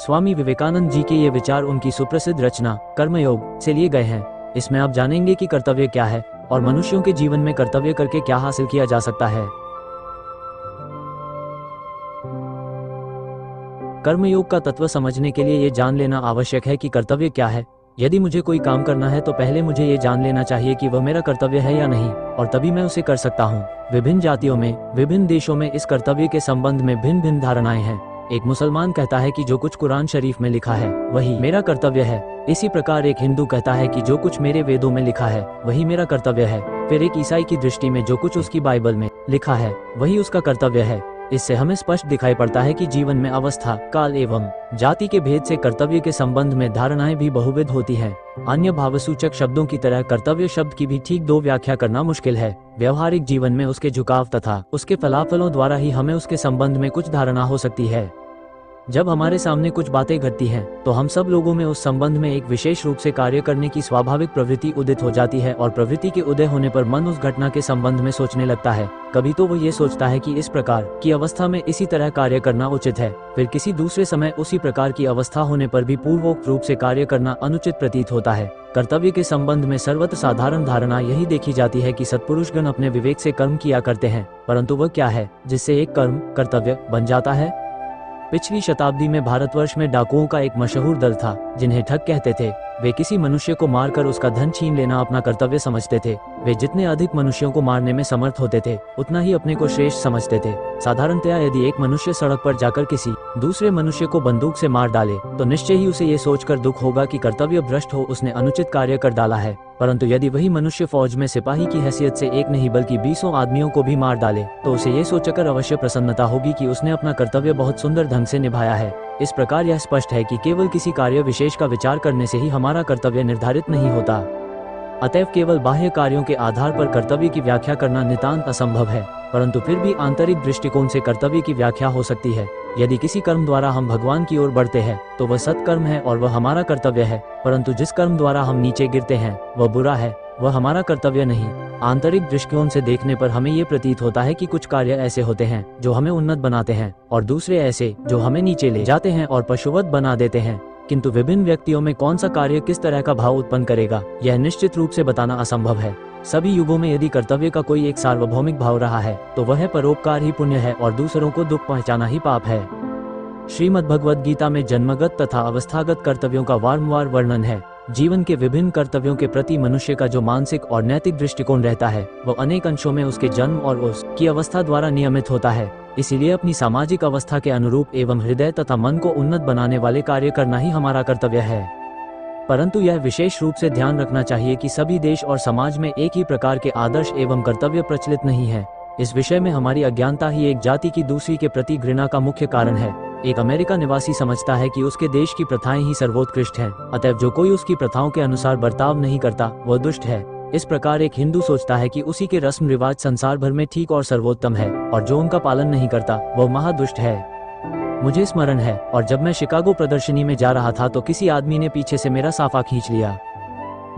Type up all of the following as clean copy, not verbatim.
स्वामी विवेकानंद जी के ये विचार उनकी सुप्रसिद्ध रचना कर्मयोग से लिए गए हैं। इसमें आप जानेंगे कि कर्तव्य क्या है और मनुष्यों के जीवन में कर्तव्य करके क्या हासिल किया जा सकता है। कर्मयोग का तत्व समझने के लिए ये जान लेना आवश्यक है कि कर्तव्य क्या है। यदि मुझे कोई काम करना है तो पहले मुझे ये जान लेना चाहिए कि वह मेरा कर्तव्य है या नहीं, और तभी मैं उसे कर सकता हूँ। विभिन्न जातियों में, विभिन्न देशों में इस कर्तव्य के संबंध में भिन्न भिन्न धारणाएं हैं। एक मुसलमान कहता है कि जो कुछ कुरान शरीफ में लिखा है वही मेरा कर्तव्य है। इसी प्रकार एक हिंदू कहता है कि जो कुछ मेरे वेदों में लिखा है वही मेरा कर्तव्य है। फिर एक ईसाई की दृष्टि में जो कुछ उसकी बाइबल में लिखा है वही उसका कर्तव्य है। इससे हमें स्पष्ट दिखाई पड़ता है कि जीवन में अवस्था, काल एवं जाति के भेद से कर्तव्य के संबंध में धारणाएं भी बहुविध होती हैं। अन्य भावसूचक शब्दों की तरह कर्तव्य शब्द की भी ठीक दो व्याख्या करना मुश्किल है। व्यवहारिक जीवन में उसके झुकाव तथा उसके फलाफलों द्वारा ही हमें उसके संबंध में कुछ धारणा हो सकती है। जब हमारे सामने कुछ बातें घटती हैं तो हम सब लोगों में उस संबंध में एक विशेष रूप से कार्य करने की स्वाभाविक प्रवृत्ति उदित हो जाती है, और प्रवृत्ति के उदय होने पर मन उस घटना के संबंध में सोचने लगता है। कभी तो वो ये सोचता है कि इस प्रकार की अवस्था में इसी तरह कार्य करना उचित है, फिर किसी दूसरे समय उसी प्रकार की अवस्था होने पर भी पूर्वोक्त रूप से कार्य करना अनुचित प्रतीत होता है। कर्तव्य के संबंध में सर्वत्र साधारण धारणा यही देखी जाती है कि सत्पुरुषगण अपने विवेक से कर्म किया करते हैं, परंतु वह क्या है जिससे एक कर्म कर्तव्य बन जाता है। पिछली शताब्दी में भारतवर्ष में डाकुओं का एक मशहूर दल था जिन्हें ठग कहते थे। वे किसी मनुष्य को मारकर उसका धन छीन लेना अपना कर्तव्य समझते थे। वे जितने अधिक मनुष्यों को मारने में समर्थ होते थे उतना ही अपने को श्रेष्ठ समझते थे। साधारणतया यदि एक मनुष्य सड़क पर जाकर किसी दूसरे मनुष्य को बंदूक से मार डाले तो निश्चय ही उसे ये सोचकर दुख होगा कि कर्तव्य भ्रष्ट हो, उसने अनुचित कार्य कर डाला है। परंतु यदि वही मनुष्य फौज में सिपाही की हैसियत से एक नहीं बल्कि 20 आदमियों को भी मार डाले तो उसे ये सोचकर अवश्य प्रसन्नता होगी कि उसने अपना कर्तव्य बहुत सुंदर ढंग से निभाया है। इस प्रकार यह स्पष्ट है कि केवल किसी कार्य विशेष का विचार करने से ही हमारा कर्तव्य निर्धारित नहीं होता। अतएव केवल बाह्य कार्यों के आधार पर कर्तव्य की व्याख्या करना नितांत असंभव है, परंतु फिर भी आंतरिक दृष्टिकोण से कर्तव्य की व्याख्या हो सकती है। यदि किसी कर्म द्वारा हम भगवान की ओर बढ़ते हैं तो वह सत्कर्म है और वह हमारा कर्तव्य है, परंतु जिस कर्म द्वारा हम नीचे गिरते हैं वह बुरा है, वह हमारा कर्तव्य नहीं। आंतरिक दृष्टिकोण से देखने पर हमें ये प्रतीत होता है कि कुछ कार्य ऐसे होते हैं जो हमें उन्नत बनाते हैं और दूसरे ऐसे जो हमें नीचे ले जाते हैं और पशुवत बना देते हैं। किंतु विभिन्न व्यक्तियों में कौन सा कार्य किस तरह का भाव उत्पन्न करेगा यह निश्चित रूप से बताना असंभव है। सभी युगों में यदि कर्तव्य का कोई एक सार्वभौमिक भाव रहा है तो वह परोपकार ही पुण्य है और दूसरों को दुख पहुंचाना ही पाप है। श्रीमद् भगवद गीता में जन्मगत तथा अवस्थागत कर्तव्यों का वारंवार वर्णन है। जीवन के विभिन्न कर्तव्यों के प्रति मनुष्य का जो मानसिक और नैतिक दृष्टिकोण रहता है वह अनेक अंशों में उसके जन्म और उसकी अवस्था द्वारा नियमित होता है। इसीलिए अपनी सामाजिक अवस्था के अनुरूप एवं हृदय तथा मन को उन्नत बनाने वाले कार्य करना ही हमारा कर्तव्य है। परंतु यह विशेष रूप से ध्यान रखना चाहिए कि सभी देश और समाज में एक ही प्रकार के आदर्श एवं कर्तव्य प्रचलित नहीं है। इस विषय में हमारी अज्ञानता ही एक जाति की दूसरी के प्रति घृणा का मुख्य कारण है। एक अमेरिका निवासी समझता है कि उसके देश की प्रथाएं ही सर्वोत्कृष्ट हैं, अतएव जो कोई उसकी प्रथाओं के अनुसार बर्ताव नहीं करता वह दुष्ट है। इस प्रकार एक हिंदू सोचता है कि उसी के रस्म रिवाज संसार भर में ठीक और सर्वोत्तम है, और जो उनका पालन नहीं करता वह महादुष्ट है। मुझे स्मरण है, और जब मैं शिकागो प्रदर्शनी में जा रहा था तो किसी आदमी ने पीछे से मेरा साफा खींच लिया।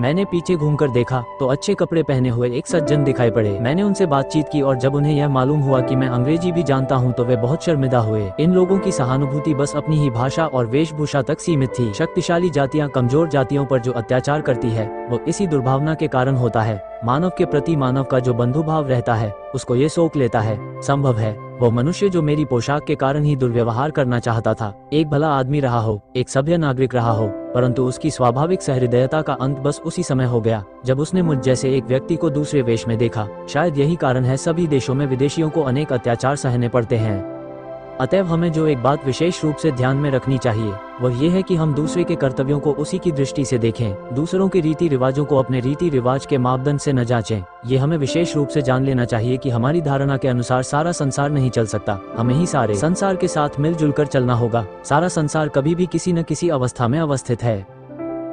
मैंने पीछे घूमकर देखा तो अच्छे कपड़े पहने हुए एक सज्जन दिखाई पड़े। मैंने उनसे बातचीत की और जब उन्हें यह मालूम हुआ कि मैं अंग्रेजी भी जानता हूं तो वे बहुत शर्मिंदा हुए। इन लोगों की सहानुभूति बस अपनी ही भाषा और वेशभूषा तक सीमित थी। शक्तिशाली जातियां कमजोर जातियों पर जो अत्याचार करती है वो इसी दुर्भावना के कारण होता है। मानव के प्रति मानव का जो बंधुभाव रहता है उसको ये सोख लेता है। संभव है वो मनुष्य जो मेरी पोशाक के कारण ही दुर्व्यवहार करना चाहता था एक भला आदमी रहा हो, एक सभ्य नागरिक रहा हो, परंतु उसकी स्वाभाविक सहृदयता का अंत बस उसी समय हो गया जब उसने मुझ जैसे एक व्यक्ति को दूसरे वेश में देखा। शायद यही कारण है सभी देशों में विदेशियों को अनेक अत्याचार सहने पड़ते हैं। अतएव हमें जो एक बात विशेष रूप से ध्यान में रखनी चाहिए वह ये है कि हम दूसरे के कर्तव्यों को उसी की दृष्टि से देखें, दूसरों के रीति रिवाजों को अपने रीति रिवाज के मापदंड से न जांचें। ये हमें विशेष रूप से जान लेना चाहिए कि हमारी धारणा के अनुसार सारा संसार नहीं चल सकता। हमें ही सारे संसार के साथ मिलजुल कर चलना होगा। सारा संसार कभी भी किसी न किसी अवस्था में अवस्थित है।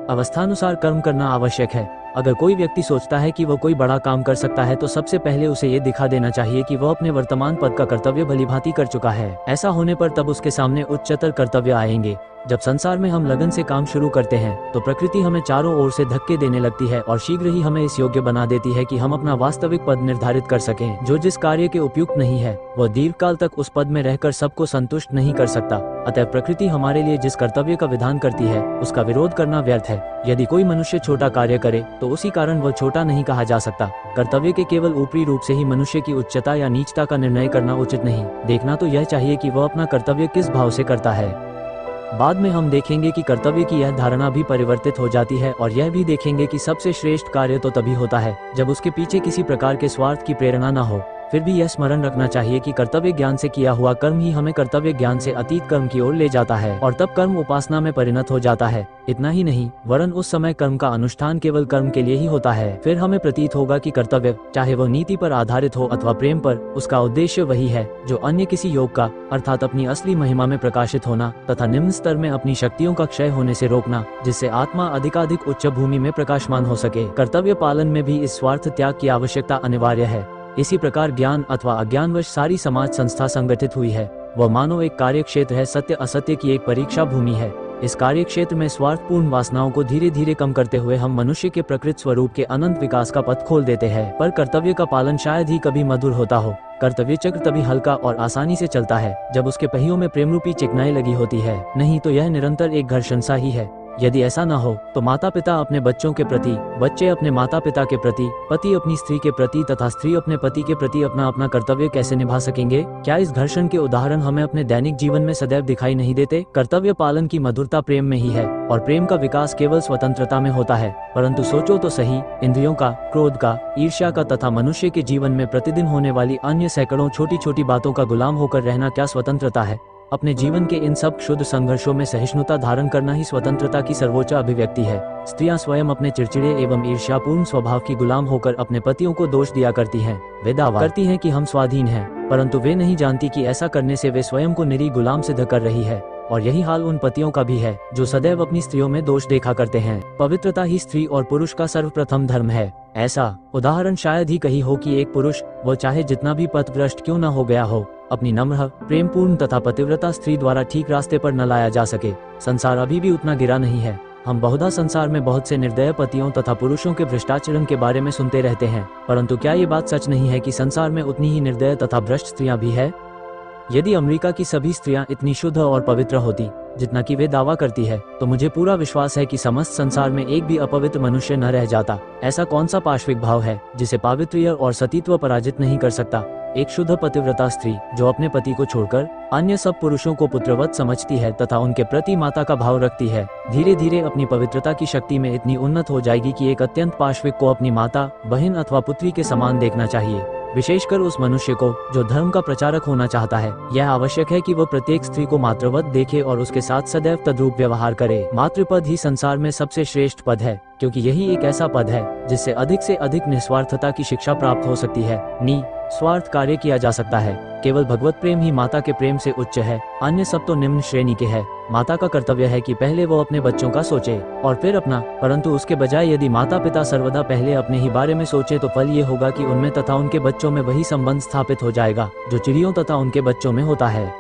अवस्थानुसार कर्म करना आवश्यक है। अगर कोई व्यक्ति सोचता है कि वह कोई बड़ा काम कर सकता है तो सबसे पहले उसे ये दिखा देना चाहिए कि वह अपने वर्तमान पद का कर्तव्य भलीभांति कर चुका है। ऐसा होने पर तब उसके सामने उच्चतर कर्तव्य आएंगे। जब संसार में हम लगन से काम शुरू करते हैं तो प्रकृति हमें चारों ओर से धक्के देने लगती है और शीघ्र ही हमें इस योग्य बना देती है कि हम अपना वास्तविक पद निर्धारित कर सकें। जो जिस कार्य के उपयुक्त नहीं है वह दीर्घकाल तक उस पद में रहकर सबको संतुष्ट नहीं कर सकता। अतः प्रकृति हमारे लिए जिस कर्तव्य का विधान करती है उसका विरोध करना व्यर्थ है। यदि कोई मनुष्य छोटा कार्य करे तो उसी कारण वह छोटा नहीं कहा जा सकता। कर्तव्य के केवल ऊपरी रूप से ही मनुष्य की उच्चता या नीचता का निर्णय करना उचित नहीं। देखना तो यह चाहिए कि वह अपना कर्तव्य किस भाव से करता है। बाद में हम देखेंगे कि कर्तव्य की यह धारणा भी परिवर्तित हो जाती है और यह भी देखेंगे कि सबसे श्रेष्ठ कार्य तो तभी होता है जब उसके पीछे किसी प्रकार के स्वार्थ की प्रेरणा न हो। फिर भी यह स्मरण रखना चाहिए कि कर्तव्य ज्ञान से किया हुआ कर्म ही हमें कर्तव्य ज्ञान से अतीत कर्म की ओर ले जाता है और तब कर्म उपासना में परिणत हो जाता है। इतना ही नहीं वरन उस समय कर्म का अनुष्ठान केवल कर्म के लिए ही होता है। फिर हमें प्रतीत होगा कि कर्तव्य चाहे वह नीति पर आधारित हो अथवा प्रेम पर, उसका उद्देश्य वही है जो अन्य किसी योग का, अर्थात अपनी असली महिमा में प्रकाशित होना तथा निम्न स्तर में अपनी शक्तियों का क्षय होने से रोकना, जिससे आत्मा अधिकाधिक उच्च भूमि में प्रकाशमान हो सके। कर्तव्य पालन में भी इस स्वार्थ त्याग की आवश्यकता अनिवार्य है। इसी प्रकार ज्ञान अथवा अज्ञानवश सारी समाज संस्था संगठित हुई है। वह मानो एक कार्य क्षेत्र है, सत्य असत्य की एक परीक्षा भूमि है। इस कार्य क्षेत्र में स्वार्थपूर्ण वासनाओं को धीरे धीरे कम करते हुए हम मनुष्य के प्रकृत स्वरूप के अनंत विकास का पथ खोल देते हैं। पर कर्तव्य का पालन शायद ही कभी मधुर होता हो। कर्तव्य चक्र तभी हल्का और आसानी से चलता है जब उसके पहियों में प्रेम रूपी चिकनाई लगी होती है, नहीं तो यह निरंतर एक घर्षण सा ही है। यदि ऐसा न हो तो माता पिता अपने बच्चों के प्रति, बच्चे अपने माता पिता के प्रति, पति अपनी स्त्री के प्रति तथा स्त्री अपने पति के प्रति अपना अपना कर्तव्य कैसे निभा सकेंगे? क्या इस घर्षण के उदाहरण हमें अपने दैनिक जीवन में सदैव दिखाई नहीं देते? कर्तव्य पालन की मधुरता प्रेम में ही है और प्रेम का विकास केवल स्वतंत्रता में होता है। परंतु सोचो तो सही, इंद्रियों का, क्रोध का, ईर्ष्या का तथा मनुष्य के जीवन में प्रतिदिन होने वाली अन्य सैकड़ों छोटी छोटी बातों का गुलाम होकर रहना क्या स्वतंत्रता है? अपने जीवन के इन सब क्षुद्र संघर्षों में सहिष्णुता धारण करना ही स्वतंत्रता की सर्वोच्च अभिव्यक्ति है। स्त्रियां स्वयं अपने चिड़चिड़े एवं ईर्ष्यापूर्ण स्वभाव की गुलाम होकर अपने पतियों को दोष दिया करती हैं। वे दावा करती हैं कि हम स्वाधीन हैं, परंतु वे नहीं जानती कि ऐसा करने से वे स्वयं को निरी गुलाम सिद्ध कर रही है। और यही हाल उन पतियों का भी है जो सदैव अपनी स्त्रियों में दोष देखा करते हैं। पवित्रता ही स्त्री और पुरुष का सर्वप्रथम धर्म है। ऐसा उदाहरण शायद ही कहीं हो कि एक पुरुष, वो चाहे जितना भी पथभ्रष्ट क्यों न हो गया हो, अपनी नम्र, प्रेमपूर्ण तथा पतिव्रता स्त्री द्वारा ठीक रास्ते पर न लाया जा सके। संसार अभी भी उतना गिरा नहीं है। हम बहुधा संसार में बहुत से निर्दय पतियों तथा पुरुषों के भ्रष्टाचरण के बारे में सुनते रहते हैं, परंतु क्या ये बात सच नहीं है कि संसार में उतनी ही निर्दय तथा भ्रष्ट स्त्रियां भी है? यदि अमेरिका की सभी स्त्रियां इतनी शुद्ध और पवित्र होती जितना कि वे दावा करती है, तो मुझे पूरा विश्वास है कि समस्त संसार में एक भी अपवित्र मनुष्य न रह जाता। ऐसा कौन सा पाश्विक भाव है जिसे पावित्र्य और सतीत्व पराजित नहीं कर सकता? एक शुद्ध पतिव्रता स्त्री जो अपने पति को छोड़कर अन्य सब पुरुषों को पुत्रवत समझती है तथा उनके प्रति माता का भाव रखती है, धीरे धीरे अपनी पवित्रता की शक्ति में इतनी उन्नत हो जाएगी कि एक अत्यंत पाश्विक को अपनी माता, बहन अथवा पुत्री के समान देखना चाहिए। विशेषकर उस मनुष्य को जो धर्म का प्रचारक होना चाहता है, यह आवश्यक है कि वह प्रत्येक स्त्री को मातृवत देखे और उसके साथ सदैव तद्रूप व्यवहार करे। मातृपद ही संसार में सबसे श्रेष्ठ पद है, क्योंकि यही एक ऐसा पद है जिससे अधिक निस्वार्थता की शिक्षा प्राप्त हो सकती है, स्वार्थ कार्य किया जा सकता है। केवल भगवत प्रेम ही माता के प्रेम से उच्च है, अन्य सब तो निम्न श्रेणी के है। माता का कर्तव्य है कि पहले वो अपने बच्चों का सोचे और फिर अपना, परंतु उसके बजाय यदि माता पिता सर्वदा पहले अपने ही बारे में सोचे तो फल ये होगा कि उनमें तथा उनके बच्चों में वही संबंध स्थापित हो जाएगा जो चिड़ियों तथा उनके बच्चों में होता है।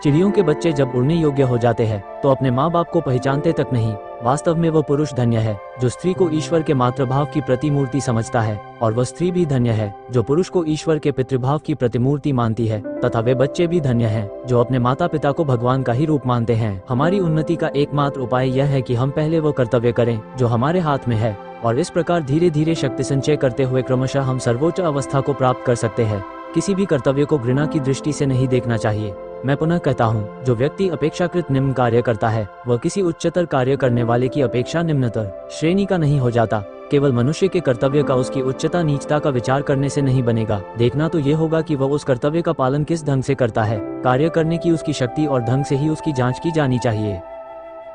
चिड़ियों के बच्चे जब उड़ने योग्य हो जाते हैं तो अपने माँ बाप को पहचानते तक नहीं। वास्तव में वह पुरुष धन्य है जो स्त्री को ईश्वर के मातृभाव की प्रतिमूर्ति समझता है, और वह स्त्री भी धन्य है जो पुरुष को ईश्वर के पितृभाव की प्रतिमूर्ति मानती है, तथा वे बच्चे भी धन्य हैं जो अपने माता पिता को भगवान का ही रूप मानते हैं। हमारी उन्नति का एकमात्र उपाय यह है कि हम पहले वो कर्तव्य करें जो हमारे हाथ में है, और इस प्रकार धीरे धीरे शक्ति संचय करते हुए क्रमशः हम सर्वोच्च अवस्था को प्राप्त कर सकते हैं। किसी भी कर्तव्य को घृणा की दृष्टि से नहीं देखना चाहिए। मैं पुनः कहता हूँ, जो व्यक्ति अपेक्षाकृत निम्न कार्य करता है वह किसी उच्चतर कार्य करने वाले की अपेक्षा निम्नतर श्रेणी का नहीं हो जाता। केवल मनुष्य के कर्तव्य का उसकी उच्चता नीचता का विचार करने से नहीं बनेगा। देखना तो ये होगा कि वह उस कर्तव्य का पालन किस ढंग से करता है। कार्य करने की उसकी शक्ति और ढंग से ही उसकी जांच की जानी चाहिए।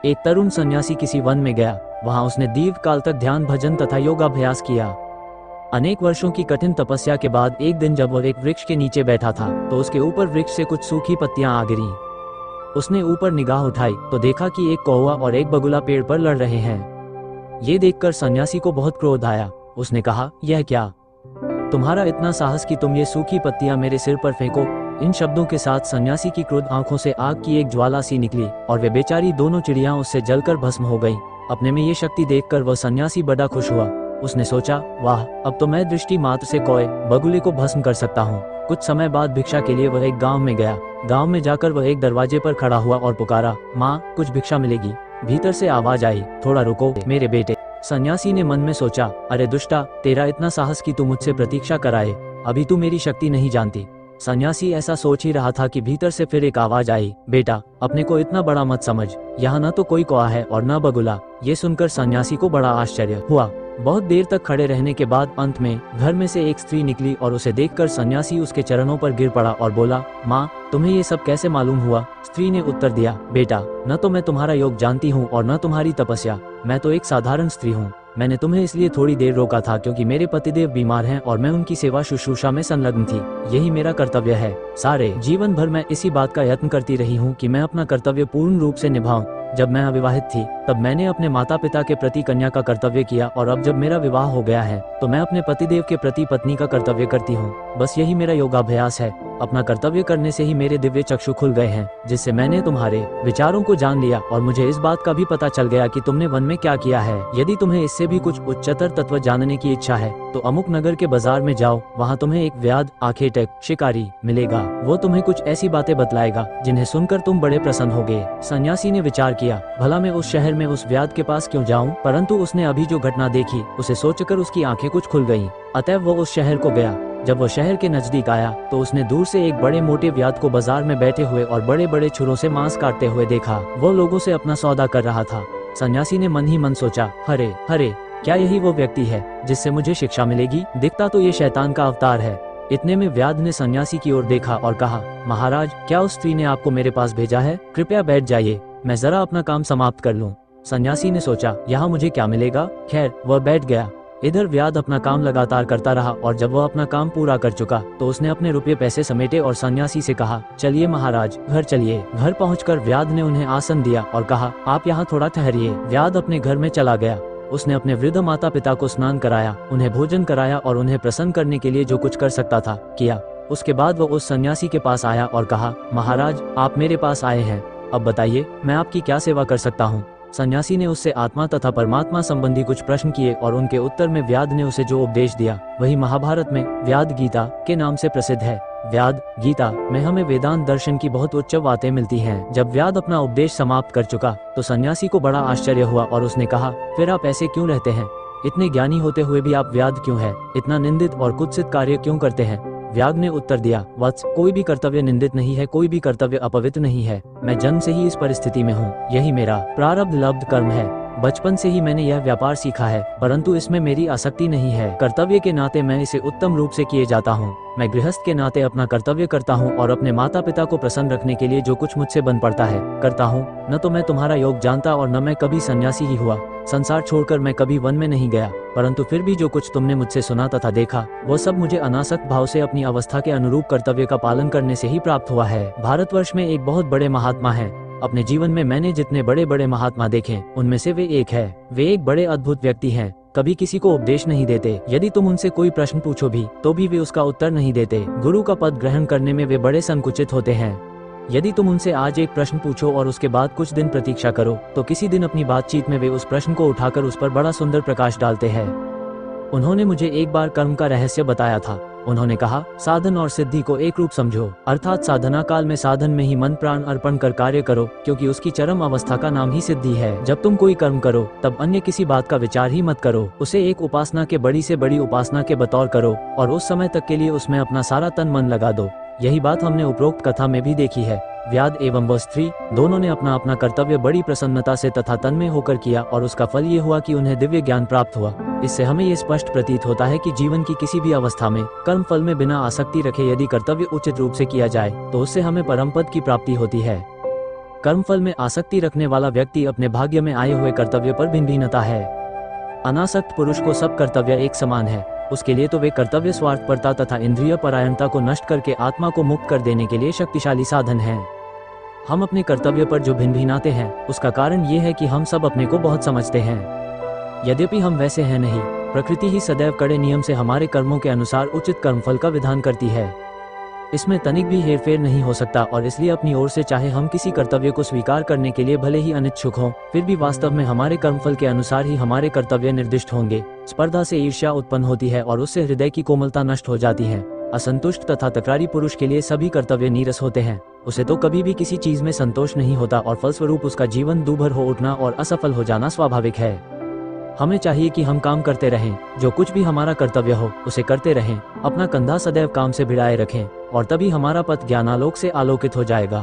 एक तरुण सन्यासी किसी वन में गया। वहाँ उसने दीर्घ काल तक ध्यान, भजन तथा योगाभ्यास किया। अनेक वर्षों की कठिन तपस्या के बाद एक दिन जब वह एक वृक्ष के नीचे बैठा था तो उसके ऊपर वृक्ष से कुछ सूखी पत्तियां आ गिरीं। उसने ऊपर निगाह उठाई तो देखा कि एक कौवा और एक बगुला पेड़ पर लड़ रहे हैं। ये देखकर सन्यासी को बहुत क्रोध आया। उसने कहा, यह क्या? तुम्हारा इतना साहस कि तुम ये सूखी पत्तियां मेरे सिर पर फेंको? इन शब्दों के साथ सन्यासी की क्रोध आंखों से आग की एक ज्वाला सी निकली और वे बेचारी दोनों चिड़ियां उससे जलकर भस्म हो गईं। अपने में ये शक्ति देखकर वह सन्यासी बड़ा खुश हुआ। उसने सोचा, वाह, अब तो मैं दृष्टि मात्र से कोए बगुले को भस्म कर सकता हूँ। कुछ समय बाद भिक्षा के लिए वह एक गांव में गया। गांव में जाकर वह एक दरवाजे पर खड़ा हुआ और पुकारा, माँ, कुछ भिक्षा मिलेगी? भीतर से आवाज आई, थोड़ा रुको मेरे बेटे। सन्यासी ने मन में सोचा, अरे दुष्टा, तेरा इतना साहस कि तू मुझसे प्रतीक्षा कराए, अभी तू मेरी शक्ति नहीं जानती। सन्यासी ऐसा सोच ही रहा था कि भीतर से फिर एक आवाज आई, बेटा, अपने को इतना बड़ा मत समझ, यहाँ न तो कोई कौआ है और न बगुला। ये सुनकर सन्यासी को बड़ा आश्चर्य हुआ। बहुत देर तक खड़े रहने के बाद अंत में घर में से एक स्त्री निकली और उसे देखकर सन्यासी उसके चरणों पर गिर पड़ा और बोला, माँ, तुम्हें ये सब कैसे मालूम हुआ? स्त्री ने उत्तर दिया, बेटा, न तो मैं तुम्हारा योग जानती हूँ और न तुम्हारी तपस्या, मैं तो एक साधारण स्त्री हूँ। मैंने तुम्हें इसलिए थोड़ी देर रोका था क्योंकि मेरे पतिदेव बीमार हैं और मैं उनकी सेवा शुश्रूषा में संलग्न थी। यही मेरा कर्तव्य है। सारे जीवन भर मैं इसी बात का यत्न करती रही हूँ कि मैं अपना कर्तव्य पूर्ण रूप से निभाऊं। जब मैं अविवाहित थी तब मैंने अपने माता पिता के प्रति कन्या का कर्तव्य किया और अब जब मेरा विवाह हो गया है तो मैं अपने पतिदेव के प्रति पत्नी का कर्तव्य करती हूँ। बस यही मेरा योगाभ्यास है। अपना कर्तव्य करने से ही मेरे दिव्य चक्षु खुल गए हैं, जिससे मैंने तुम्हारे विचारों को जान लिया और मुझे इस बात का भी पता चल गया कि तुमने वन में क्या किया है। यदि तुम्हें इससे भी कुछ उच्चतर तत्व जानने की इच्छा है तो अमुक नगर के बाजार में जाओ, वहाँ तुम्हें एक व्याध आखेटक शिकारी मिलेगा। वो तुम्हें कुछ ऐसी बातें बतलाएगा जिन्हें सुनकर तुम बड़े प्रसन्न होगे। सन्यासी ने विचार किया, भला मैं उस शहर में उस व्याध के पास क्यों जाऊं? परंतु उसने अभी जो घटना देखी उसे सोचकर उसकी आंखें कुछ खुल गईं। अतः वो उस शहर को गया। जब वह शहर के नजदीक आया तो उसने दूर से एक बड़े मोटे व्याध को बाजार में बैठे हुए और बड़े बड़े छुरों से मांस काटते हुए देखा। वो लोगों से अपना सौदा कर रहा था। सन्यासी ने मन ही मन सोचा, हरे हरे, क्या यही वो व्यक्ति है जिससे मुझे शिक्षा मिलेगी? दिखता तो ये शैतान का अवतार है। इतने में व्याध ने सन्यासी की ओर देखा और कहा, महाराज, क्या उस स्त्री ने आपको मेरे पास भेजा है? कृपया बैठ जाइए, मैं जरा अपना काम समाप्त कर लूं। सन्यासी ने सोचा, यहाँ मुझे क्या मिलेगा? खैर, वह बैठ गया। इधर व्याध अपना काम लगातार करता रहा और जब वह अपना काम पूरा कर चुका तो उसने अपने रुपये पैसे समेटे और सन्यासी से कहा, चलिए महाराज, घर चलिए। घर पहुंचकर व्याध ने उन्हें आसन दिया और कहा, आप यहाँ थोड़ा ठहरिए। व्याध अपने घर में चला गया। उसने अपने वृद्ध माता पिता को स्नान कराया, उन्हें भोजन कराया और उन्हें प्रसन्न करने के लिए जो कुछ कर सकता था किया। उसके बाद वह उस सन्यासी के पास आया और कहा, महाराज, आप मेरे पास आए हैं, अब बताइए मैं आपकी क्या सेवा कर सकता हूँ? सन्यासी ने उससे आत्मा तथा परमात्मा संबंधी कुछ प्रश्न किए और उनके उत्तर में व्याध ने उसे जो उपदेश दिया वही महाभारत में व्याध गीता के नाम से प्रसिद्ध है। व्याध गीता में हमें वेदांत दर्शन की बहुत उच्च बातें मिलती हैं। जब व्याध अपना उपदेश समाप्त कर चुका तो सन्यासी को बड़ा आश्चर्य हुआ और उसने कहा, फिर आप ऐसे क्यों रहते हैं? इतने ज्ञानी होते हुए भी आप व्याध क्यों है? इतना निंदित और कुत्सित कार्य क्यों करते हैं? व्याध ने उत्तर दिया, वत्स, कोई भी कर्तव्य निंदित नहीं है, कोई भी कर्तव्य अपवित्र नहीं है। मैं जन्म से ही इस परिस्थिति में हूँ, यही मेरा प्रारब्ध लब्ध कर्म है। बचपन से ही मैंने यह व्यापार सीखा है, परंतु इसमें मेरी आसक्ति नहीं है। कर्तव्य के नाते मैं इसे उत्तम रूप से किए जाता हूँ। मैं गृहस्थ के नाते अपना कर्तव्य करता हूँ और अपने माता पिता को प्रसन्न रखने के लिए जो कुछ मुझसे बन पड़ता है करता हूँ। न तो मैं तुम्हारा योग जानता और न मैं कभी सन्यासी ही हुआ। संसार छोड़कर मैं कभी वन में नहीं गया, परंतु फिर भी जो कुछ तुमने मुझसे सुना तथा देखा वो सब मुझे अनासक्त भाव से अपनी अवस्था के अनुरूप कर्तव्य का पालन करने से ही प्राप्त हुआ है। भारतवर्ष में एक बहुत बड़े महात्मा है। अपने जीवन में मैंने जितने बड़े बड़े महात्मा देखे उनमें से वे एक है। वे एक बड़े अद्भुत व्यक्ति हैं। कभी किसी को उपदेश नहीं देते। यदि तुम उनसे कोई प्रश्न पूछो भी तो भी वे उसका उत्तर नहीं देते। गुरु का पद ग्रहण करने में वे बड़े संकुचित होते हैं। यदि तुम उनसे आज एक प्रश्न पूछो और उसके बाद कुछ दिन प्रतीक्षा करो तो किसी दिन अपनी बातचीत में वे उस प्रश्न को उठाकर उस पर बड़ा सुंदर प्रकाश डालते हैं। उन्होंने मुझे एक बार कर्म का रहस्य बताया था। उन्होंने कहा, साधन और सिद्धि को एक रूप समझो, अर्थात साधना काल में साधन में ही मन प्राण अर्पण कर कार्य करो, क्योंकि उसकी चरम अवस्था का नाम ही सिद्धि है। जब तुम कोई कर्म करो तब अन्य किसी बात का विचार ही मत करो, उसे एक उपासना के बड़ी से बड़ी उपासना के बतौर करो और उस समय तक के लिए उसमें अपना सारा तन मन लगा दो। यही बात हमने उपरोक्त कथा में भी देखी है। व्याध एवं वह स्त्री दोनों ने अपना अपना कर्तव्य बड़ी प्रसन्नता से तथा तन्मय होकर किया और उसका फल ये हुआ कि उन्हें दिव्य ज्ञान प्राप्त हुआ। इससे हमें ये स्पष्ट प्रतीत होता है कि जीवन की किसी भी अवस्था में कर्म फल में बिना आसक्ति रखे यदि कर्तव्य उचित रूप से किया जाए तो उससे हमें परम पद की प्राप्ति होती है। कर्म फल में आसक्ति रखने वाला व्यक्ति अपने भाग्य में आए हुए कर्तव्य पर भिन्नता है। अनासक्त पुरुष को सब कर्तव्य एक समान है। उसके लिए तो वे कर्तव्य स्वार्थपरता तथा इंद्रिय परायणता को नष्ट करके आत्मा को मुक्त कर देने के लिए शक्तिशाली साधन हैं। हम अपने कर्तव्य पर जो भिन्नाते हैं उसका कारण ये है कि हम सब अपने को बहुत समझते हैं, यद्यपि हम वैसे हैं नहीं। प्रकृति ही सदैव कड़े नियम से हमारे कर्मों के अनुसार उचित कर्मफल का विधान करती है। इसमें तनिक भी हेरफेर नहीं हो सकता और इसलिए अपनी ओर से चाहे हम किसी कर्तव्य को स्वीकार करने के लिए भले ही अनिच्छुक हों, फिर भी वास्तव में हमारे कर्मफल के अनुसार ही हमारे कर्तव्य निर्दिष्ट होंगे। स्पर्धा से ईर्ष्या उत्पन्न होती है और उससे हृदय की कोमलता नष्ट हो जाती है। असंतुष्ट तथा तकरारी पुरुष के लिए सभी कर्तव्य नीरस होते हैं। उसे तो कभी भी किसी चीज में संतोष नहीं होता और फलस्वरूप उसका जीवन दूभर हो उठना और असफल हो जाना स्वाभाविक है। हमें चाहिए कि हम काम करते रहें, जो कुछ भी हमारा कर्तव्य हो उसे करते रहें, अपना कंधा सदैव काम से भिड़ाए रखें और तभी हमारा पथ ज्ञानालोक से आलोकित हो जाएगा।